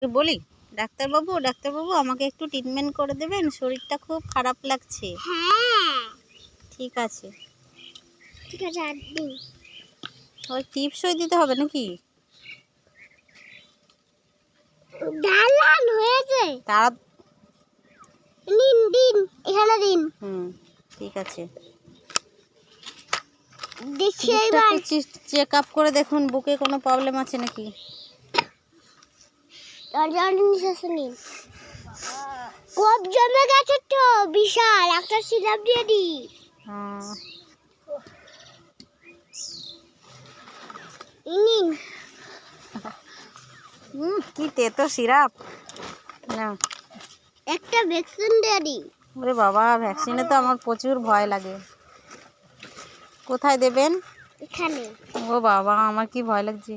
বলি, ডাক্তারবাবু ডাক্তারবাবু আমাকে একটু ট্রিটমেন্ট করে দেবেন, শরীরটা খুব খারাপ লাগছে। হ্যাঁ ঠিক আছে ঠিক আছে, আর দিন ওই টিপসই দিতে হবে নাকি? ডালান হয়েছে, তারা দিন দিন এখানে দিন। ঠিক আছে, দেখি এবার চেক আপ করে দেখুন বুকে কোনো প্রবলেম আছে নাকি। নিঃশ্বাস নিন, কফ জমে গেছে তো বিশাল, একটা সিরাপ দিয়ে দি। নিন কি তেতো সিরাপ, না একটা ভ্যাকসিন দিয়ে দি। ওরে বাবা, ভ্যাকসিনে তো আমার প্রচুর ভয় লাগে। কোথায় দেবেন? এখানে। ও বাবা, আমার কি ভয় লাগছে।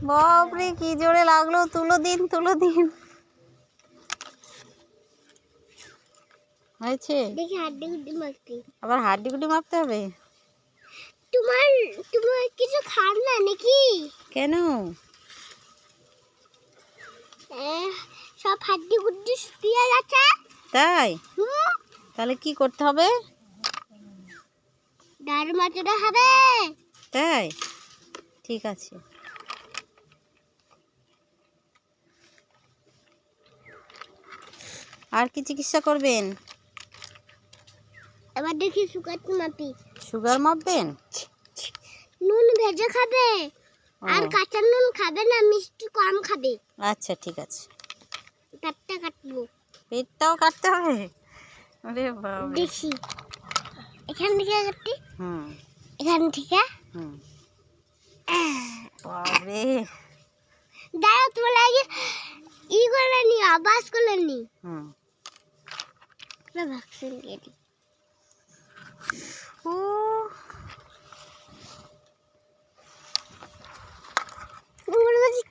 বাপরে কি জোরে লাগলো, তুলো দিন তুলো দিন। হয়েছে? দেখি হাড্ডি গুড্ডি মাপতে, আবার হাড্ডি গুড্ডি মাপতে হবে? তোমার তোমার কিছু খান না নাকি? কেন? সব হাড্ডি গুড্ডি শুকিয়ে গেছে। তাই? তাহলে কি করতে হবে? ডাল মাছটা হবে। তাই? ঠিক আছে। আর কি চিকিৎসা করবেন? এবার দেখি সুগার মাপি। সুগার মাপবেন? নুন ভেজে খাবে, আর কাঁচা নুন খাবে না, মিষ্টি কম খাবে। আচ্ছা ঠিক আছে। পেটটা কাটবো। পেটটাও কাটতে হবে? আরে বাবা, দেখি এখান থেকে কাটি। হুম এখান থেকে। বাবারে, দাঁড়াও তোমার আগে করে নি, আবাস করে নি। ভ্যাকসিন দিয়ে দিই।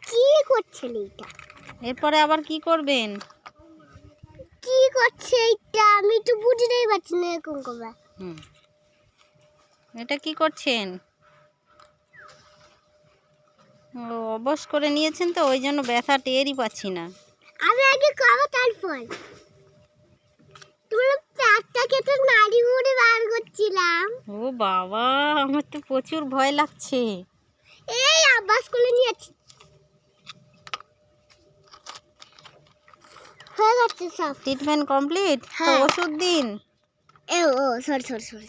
কি করছেন এইটা? এরপরে আবার কি করবেন? কি করছে এইটা আমি তো বুঝতেই পারছি না। এরকম করবে। এটা কি করছেন? ও, অবশ করে নিয়েছেন তো, ওই জন্য ব্যথা টেরই পাচ্ছি না। আমি আগে খাবো তারপর। তোমরা চারটা কেটে নাড়ি মুড়ি বার করছিলাম। ও বাবা, আমার তো প্রচুর ভয় লাগছে। এই আবাস করে নিয়েছি, হয়ে গেছে সব। Treatment complete? তো ওষুধ দিন। ও সরি সরি সরি।